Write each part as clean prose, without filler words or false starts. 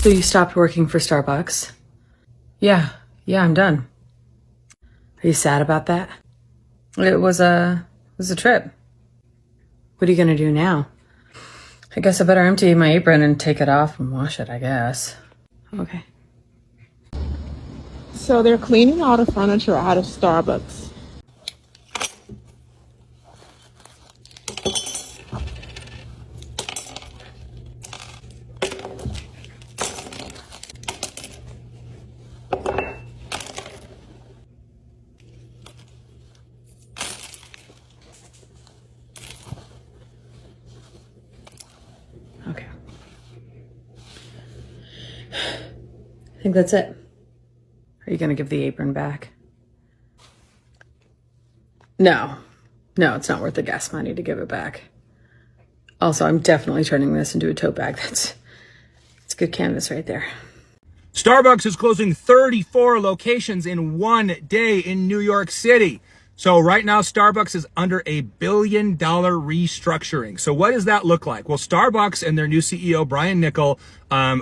So you stopped working for Starbucks? Yeah, I'm done. Are you sad about that? It was a trip. What are you gonna do now? I guess I better empty my apron and take it off and wash it, I guess. Okay. So they're cleaning all the furniture out of Starbucks. Okay. I think that's it. Are you gonna give the apron back? No, it's not worth the gas money to give it back. Also, I'm definitely turning this into a tote bag. It's good canvas right there. Starbucks is closing 34 locations in one day in New York City. So right now, Starbucks is under $1 billion restructuring. So what does that look like? Well, Starbucks and their new CEO, Brian Niccol,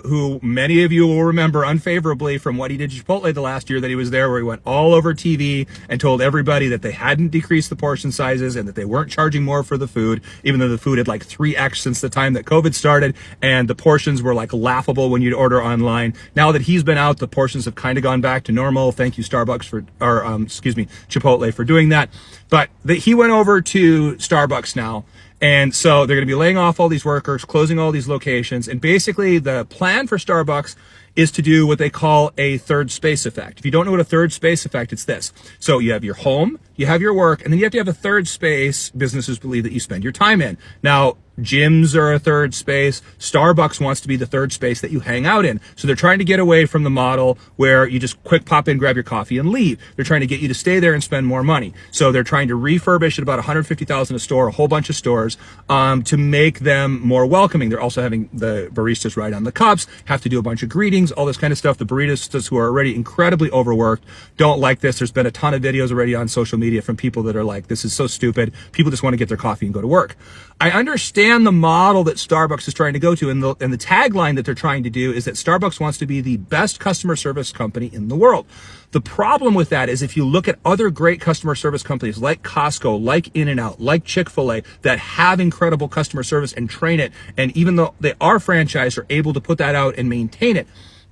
who many of you will remember unfavorably from what he did to Chipotle the last year that he was there, where he went all over TV and told everybody that they hadn't decreased the portion sizes and that they weren't charging more for the food, even though the food had like 3x since the time that COVID started, and the portions were like laughable when you'd order online. Now that he's been out, the portions have kind of gone back to normal. Thank you, Starbucks, Chipotle for doing that. But he went over to Starbucks now. And so they're going to be laying off all these workers, closing all these locations. And basically the plan for Starbucks is to do what they call a third space effect. If you don't know what a third space effect, it's this. So you have your home, you have your work, and then you have to have a third space businesses believe that you spend your time in. Now, gyms are a third space. Starbucks wants to be the third space that you hang out in. So they're trying to get away from the model where you just quick pop in, grab your coffee and leave. They're trying to get you to stay there and spend more money. So they're trying to refurbish at about $150,000 a store, a whole bunch of stores, to make them more welcoming. They're also having the baristas write on the cups, have to do a bunch of greetings, all this kind of stuff. The baristas, who are already incredibly overworked, don't like this. There's been a ton of videos already on social media from people that are like, this is so stupid. People just want to get their coffee and go to work. I understand the model that Starbucks is trying to go to, and the tagline that they're trying to do is that Starbucks wants to be the best customer service company in the world. The problem with that is if you look at other great customer service companies like Costco, like In-N-Out, like Chick-fil-A, that have incredible customer service and train it, and even though they are franchised, are able to put that out and maintain it,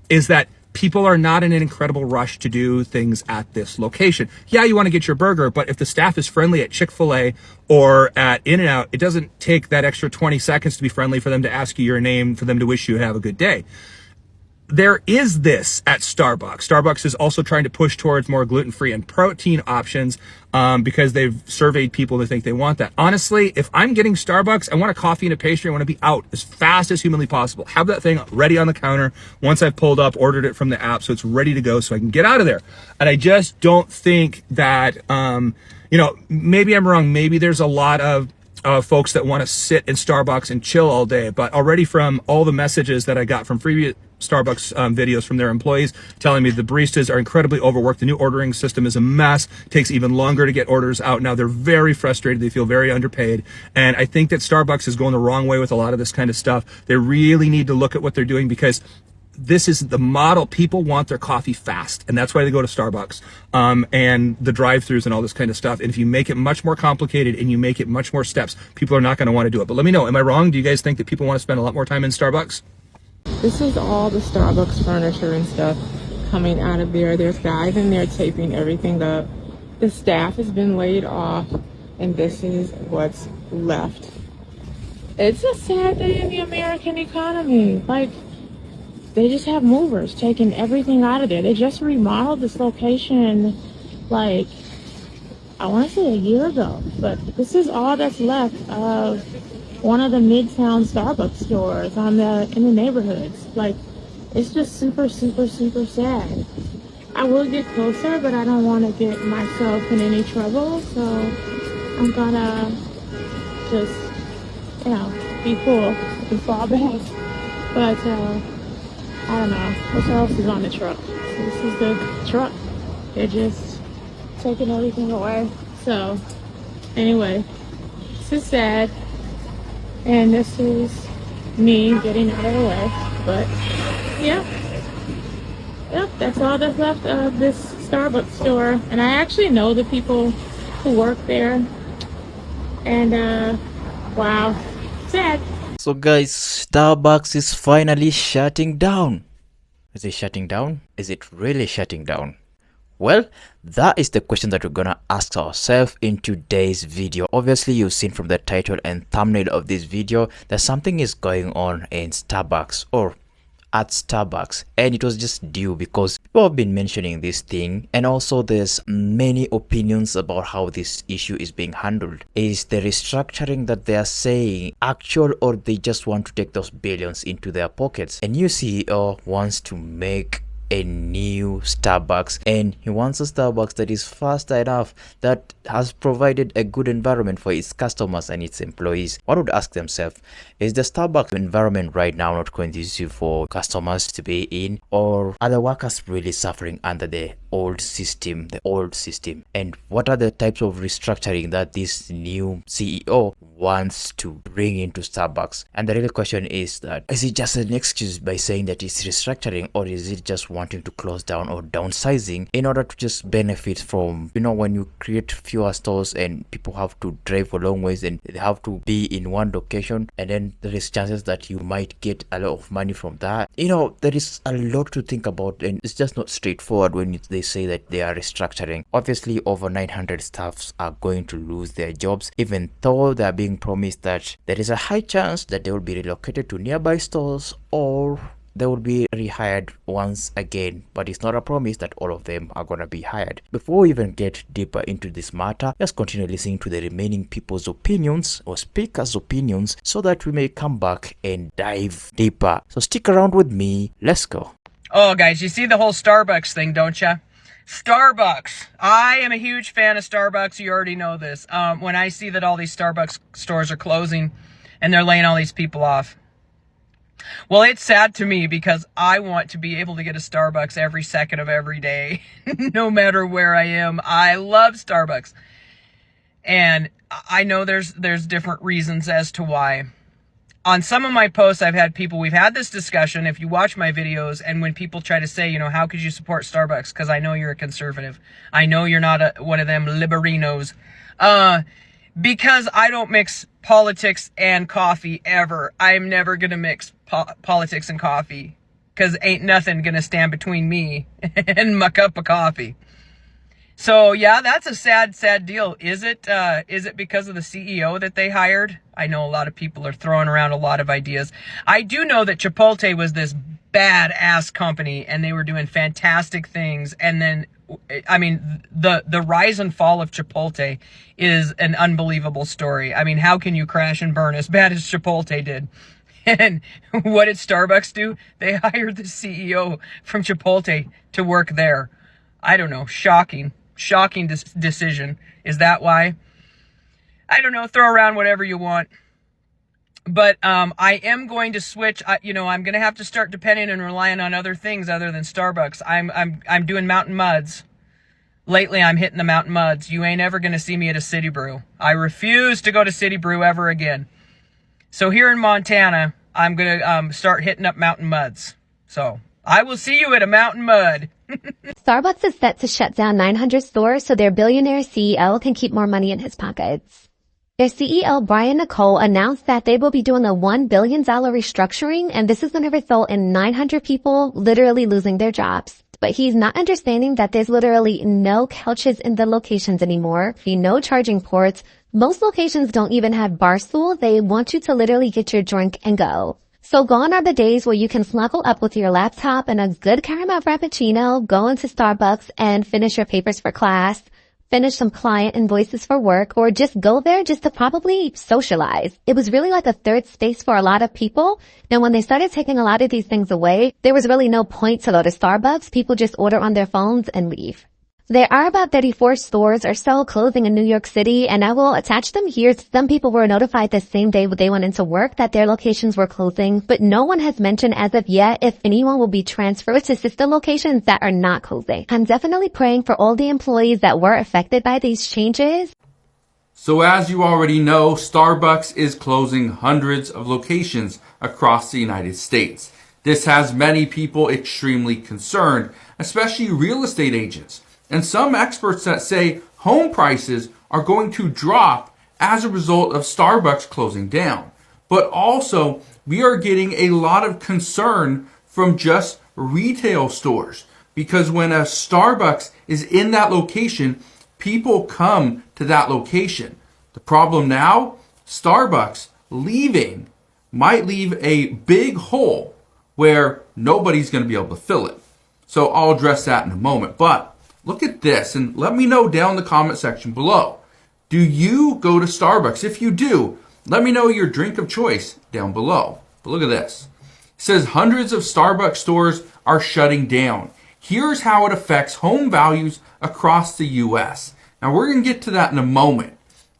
is that people are not in an incredible rush to do things at this location. Yeah, you want to get your burger, but if the staff is friendly at Chick-fil-A or at In-N-Out, it doesn't take that extra 20 seconds to be friendly for them to ask you your name, for them to wish you have a good day. There is this at Starbucks. Starbucks is also trying to push towards more gluten-free and protein options because they've surveyed people that think they want that. Honestly, if I'm getting Starbucks, I want a coffee and a pastry. I want to be out as fast as humanly possible. Have that thing ready on the counter once I've pulled up, ordered it from the app, so it's ready to go so I can get out of there. And I just don't think that, maybe I'm wrong. Maybe there's a lot of folks that want to sit in Starbucks and chill all day. But already from all the messages that I got from previous Starbucks videos from their employees telling me the baristas are incredibly overworked. The new ordering system is a mess. It takes even longer to get orders out now. They're very frustrated. They feel very underpaid. And I think that Starbucks is going the wrong way with a lot of this kind of stuff. They really need to look at what they're doing, because this is the model. People want their coffee fast, and that's why they go to Starbucks, and the drive-thrus and all this kind of stuff. And if you make it much more complicated and you make it much more steps, people are not going to want to do it. But let me know, am I wrong? Do you guys think that people want to spend a lot more time in Starbucks? This is all the Starbucks furniture and stuff coming out of there. There's guys in there taping everything up. The staff has been laid off, and this is what's left. It's a sad day in the American economy. Like, they just have movers taking everything out of there. They just remodeled this location, like, I want to say a year ago. But this is all that's left of one of the Midtown Starbucks stores in the neighborhoods. Like, it's just super, super, super sad. I will get closer, but I don't want to get myself in any trouble. So I'm gonna just, be cool and fall back. But, I don't know. What else is on the truck? So this is the truck. They're just taking everything away. So, anyway, this is sad. And this is me getting out of the way. But Yep. Yep, that's all that's left of this Starbucks store. And I actually know the people who work there. And wow, sad. So guys, Starbucks is finally shutting down. Is it shutting down? Is it really shutting down? Well, that is the question that we're gonna ask ourselves in today's video. Obviously, you've seen from the title and thumbnail of this video that something is going on in Starbucks, or at Starbucks, and it was just due because people have been mentioning this thing, and also there's many opinions about how this issue is being handled. Is the restructuring that they are saying actual, or they just want to take those billions into their pockets? A new CEO wants to make a new Starbucks, and he wants a Starbucks that is fast enough, that has provided a good environment for its customers and its employees. One would ask themselves, is the Starbucks environment right now not conducive for customers to be in, or are the workers really suffering under the old system, and what are the types of restructuring that this new CEO wants to bring into Starbucks? And the real question is that, is it just an excuse by saying that it's restructuring, or is it just wanting to close down or downsizing in order to just benefit from, when you create fewer stores and people have to drive for long ways and they have to be in one location, and then there is chances that you might get a lot of money from that. There is a lot to think about, and it's just not straightforward when they say that they are restructuring. Obviously, over 900 staffs are going to lose their jobs, even though they are being promised that there is a high chance that they will be relocated to nearby stores, or they will be rehired once again, but it's not a promise that all of them are gonna be hired. Before we even get deeper into this matter, let's continue listening to the remaining people's opinions, or speakers' opinions, so that we may come back and dive deeper. So stick around with me. Let's go. Oh, guys, you see the whole Starbucks thing, don't you? Starbucks. I am a huge fan of Starbucks. You already know this. When I see that all these Starbucks stores are closing and they're laying all these people off, well, it's sad to me because I want to be able to get a Starbucks every second of every day, no matter where I am. I love Starbucks. And I know there's different reasons as to why. On some of my posts, we've had this discussion, if you watch my videos, and when people try to say, how could you support Starbucks? Because I know you're a conservative. I know you're not one of them liberinos. Because I don't mix politics and coffee ever. I'm never going to mix politics and coffee, because ain't nothing going to stand between me and my cup of coffee. So yeah, that's a sad deal. Is it because of the CEO that they hired? I know a lot of people are throwing around a lot of ideas. I do know that Chipotle was this badass company and they were doing fantastic things. And then, the rise and fall of Chipotle is an unbelievable story. How can you crash and burn as bad as Chipotle did? And what did Starbucks do? They hired the CEO from Chipotle to work there. I don't know. Shocking decision. Is that why? I don't know. Throw around whatever you want. But I am going to switch. I'm going to have to start depending and relying on other things other than Starbucks. I'm doing Mountain Muds. Lately, I'm hitting the Mountain Muds. You ain't ever going to see me at a City Brew. I refuse to go to City Brew ever again. So here in Montana, I'm going to start hitting up Mountain Muds. So I will see you at a Mountain Mud. Starbucks is set to shut down 900 stores so their billionaire CEO can keep more money in his pockets. Their CEO, Brian Nicole, announced that they will be doing a $1 billion restructuring, and this is going to result in 900 people literally losing their jobs. But he's not understanding that there's literally no couches in the locations anymore, no charging ports. Most locations don't even have bar stools. They want you to literally get your drink and go. So gone are the days where you can snuggle up with your laptop and a good caramel frappuccino, go into Starbucks and finish your papers for class, finish some client invoices for work, or just go there just to probably socialize. It was really like a third space for a lot of people. Now, when they started taking a lot of these things away, there was really no point to go to Starbucks. People just order on their phones and leave. There are about 34 stores or so closing in New York City, and I will attach them here. Some people were notified the same day they went into work that their locations were closing, but no one has mentioned as of yet if anyone will be transferred to sister locations that are not closing. I'm definitely praying for all the employees that were affected by these changes. So as you already know, Starbucks is closing hundreds of locations across the United States. This has many people extremely concerned, especially real estate agents, and some experts that say home prices are going to drop as a result of Starbucks closing down. But also, we are getting a lot of concern from just retail stores, because when a Starbucks is in that location, people come to that location. The problem now, Starbucks leaving might leave a big hole where nobody's going to be able to fill it. So I'll address that in a moment. But look at this and let me know down in the comment section below. Do you go to Starbucks? If you do, let me know your drink of choice down below. But look at this. It says hundreds of Starbucks stores are shutting down. Here's how it affects home values across the US. Now we're going to get to that in a moment,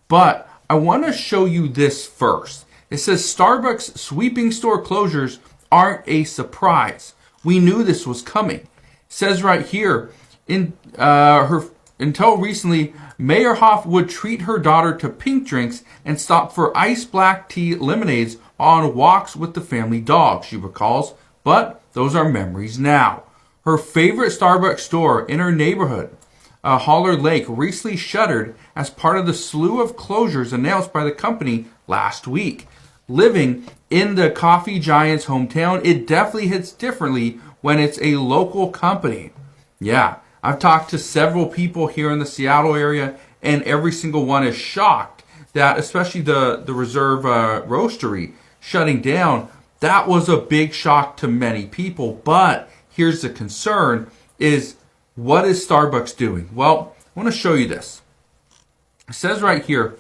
but I want to show you this first. It says Starbucks sweeping store closures aren't a surprise. We knew this was coming. It says right here, until recently, Mayor Hoff would treat her daughter to pink drinks and stop for iced black tea lemonades on walks with the family dog, she recalls. But those are memories now. Her favorite Starbucks store in her neighborhood, Holler Lake, recently shuttered as part of the slew of closures announced by the company last week. Living in the coffee giant's hometown, it definitely hits differently when it's a local company. Yeah, I've talked to several people here in the Seattle area, and every single one is shocked that, especially the Reserve Roastery shutting down, that was a big shock to many people. But here's the concern is, what is Starbucks doing? Well, I want to show you this. It says right here,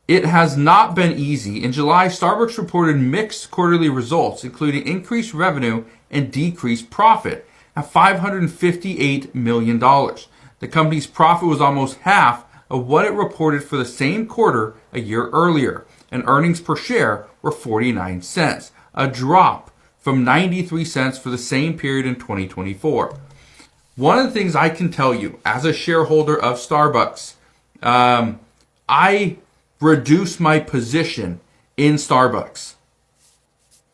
it has not been easy. In July, Starbucks reported mixed quarterly results, including increased revenue and decreased profit at $558 million. The company's profit was almost half of what it reported for the same quarter a year earlier, and earnings per share were 49 cents, a drop from 93 cents for the same period in 2024. One of the things I can tell you as a shareholder of Starbucks, I reduced my position in Starbucks.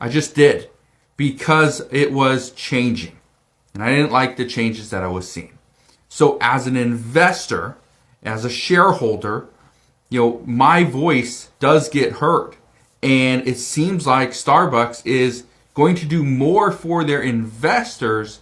I just did, because it was changing, and I didn't like the changes that I was seeing. So as an investor, as a shareholder, my voice does get heard, and it seems like Starbucks is going to do more for their investors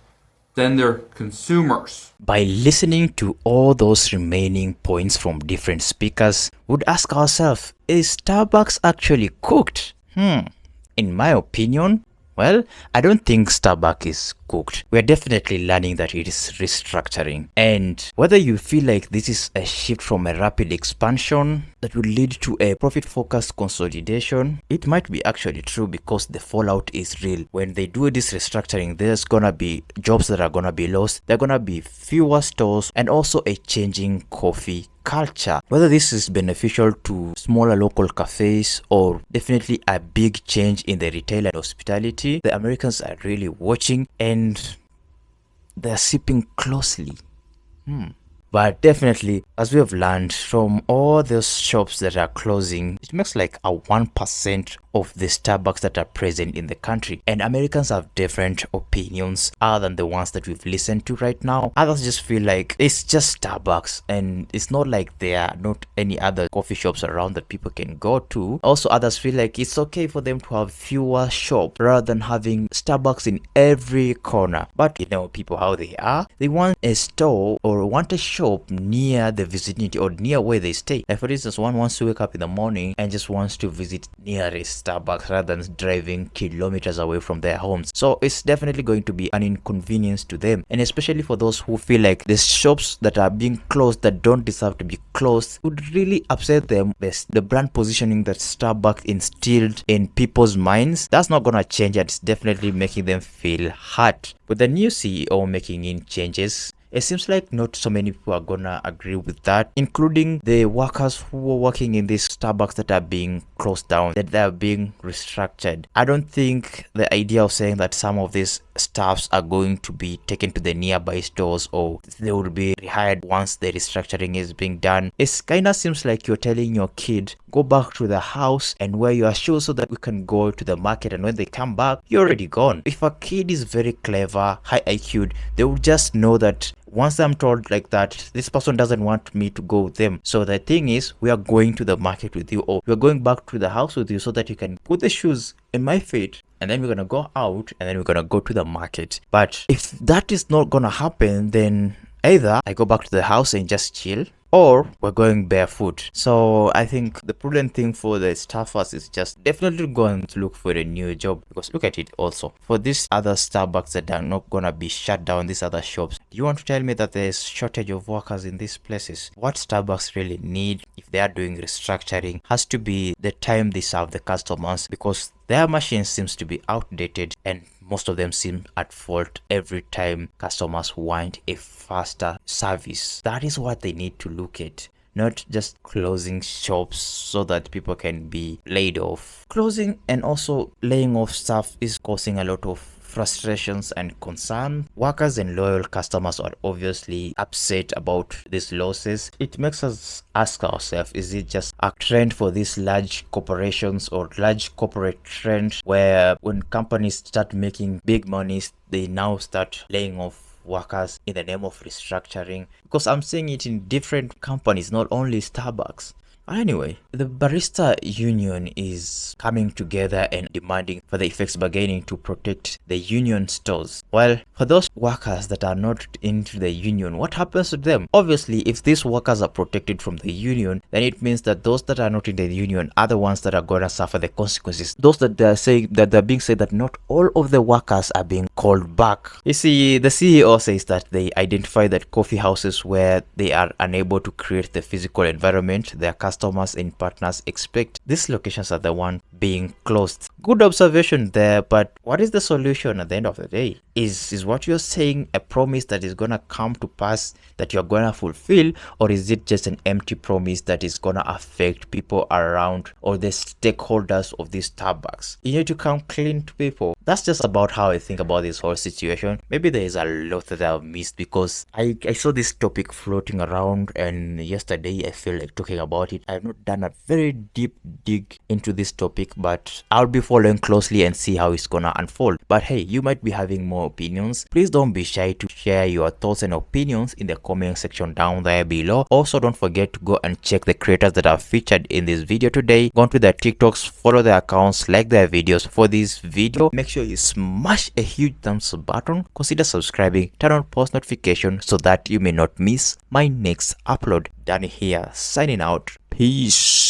than their consumers. By listening to all those remaining points from different speakers, we'd ask ourselves, is Starbucks actually cooked? In my opinion, well, I don't think Starbucks is cooked. We're definitely learning that it is restructuring. And whether you feel like this is a shift from a rapid expansion that will lead to a profit-focused consolidation, it might be actually true, because the fallout is real. When they do this restructuring, there's gonna be jobs that are gonna be lost. There are gonna be fewer stores, and also a changing coffee culture. Whether this is beneficial to smaller local cafes or definitely a big change in the retail and hospitality, the Americans are really watching and they're sipping closely. But definitely, as we have learned from all those shops that are closing, it makes like a 1% of the Starbucks that are present in the country. And Americans have different opinions other than the ones that we've listened to right now. Others just feel like it's just Starbucks, and it's not like there are not any other coffee shops around that people can go to. Also, others feel like it's okay for them to have fewer shops rather than having Starbucks in every corner. But people how they are. They want a store or want a shop near the vicinity or near where they stay. Like for instance, one wants to wake up in the morning and just wants to visit nearest Starbucks rather than driving kilometers away from their homes. So it's definitely going to be an inconvenience to them, and especially for those who feel like the shops that are being closed that don't deserve to be closed would really upset them. The brand positioning that Starbucks instilled in people's minds, that's not gonna change, and it's definitely making them feel hurt. With the new CEO making in changes, It seems like not so many people are gonna agree with that, including the workers who were working in these Starbucks that are being closed down, that they are being restructured. I don't think the idea of saying that some of these staffs are going to be taken to the nearby stores or they will be rehired once the restructuring is being done. It kind of seems like you're telling your kid, go back to the house and wear your shoes so that we can go to the market, and when they come back, you're already gone. If a kid is very clever, high IQ, they will just know that once I'm told like that, this person doesn't want me to go with them. So the thing is, we are going to the market with you, or we're going back to the house with you so that you can put the shoes in my feet, and then we're gonna go out, and then we're gonna go to the market. But if that is not gonna happen, then either I go back to the house and just chill, or we're going barefoot. So I think the prudent thing for the staffers is just definitely going to look for a new job, because look at it also. For these other Starbucks that are not gonna be shut down, these other shops, do you want to tell me that there's shortage of workers in these places? What Starbucks really need, if they are doing restructuring, has to be the time they serve the customers, because their machine seems to be outdated and most of them seem at fault every time customers want a faster service. That is what they need to look at, not just closing shops so that people can be laid off. Closing and also laying off staff is causing a lot of frustrations and concern. Workers and loyal customers are obviously upset about these losses. It makes us ask ourselves, is it just a trend for these large corporations or large corporate trend where when companies start making big monies, they now start laying off workers in the name of restructuring? Because I'm seeing it in different companies, not only Starbucks. Anyway, the barista union is coming together and demanding for the effects bargaining to protect the union stores. Well, for those workers that are not into the union, what happens to them? Obviously, if these workers are protected from the union, then it means that those that are not in the union are the ones that are going to suffer the consequences. Those that are saying that they're being said that not all of the workers are being called back. You see, the CEO says that they identify that coffee houses where they are unable to create the physical environment their customers and partners expect, these locations are the one being closed. Good observation there, but what is the solution at the end of the day? Is what you're saying a promise that is gonna come to pass, that you're gonna fulfill, or is it just an empty promise that is gonna affect people around or the stakeholders of this Starbucks? You need to come clean to people. That's just about how I think about this whole situation. Maybe there is a lot that I've missed because I saw this topic floating around, and yesterday I feel like talking about it. I've not done a very deep dig into this topic, but I'll be following closely and see how it's gonna unfold. But hey, you might be having more opinions. Please don't be shy to share your thoughts and opinions in the comment section down there below. Also, don't forget to go and check the creators that are featured in this video today. Go onto their TikToks, follow their accounts, like their videos. For this video, make sure you smash a huge thumbs up button, consider subscribing, turn on post notification so that you may not miss my next upload. Danny here, signing out. Peace.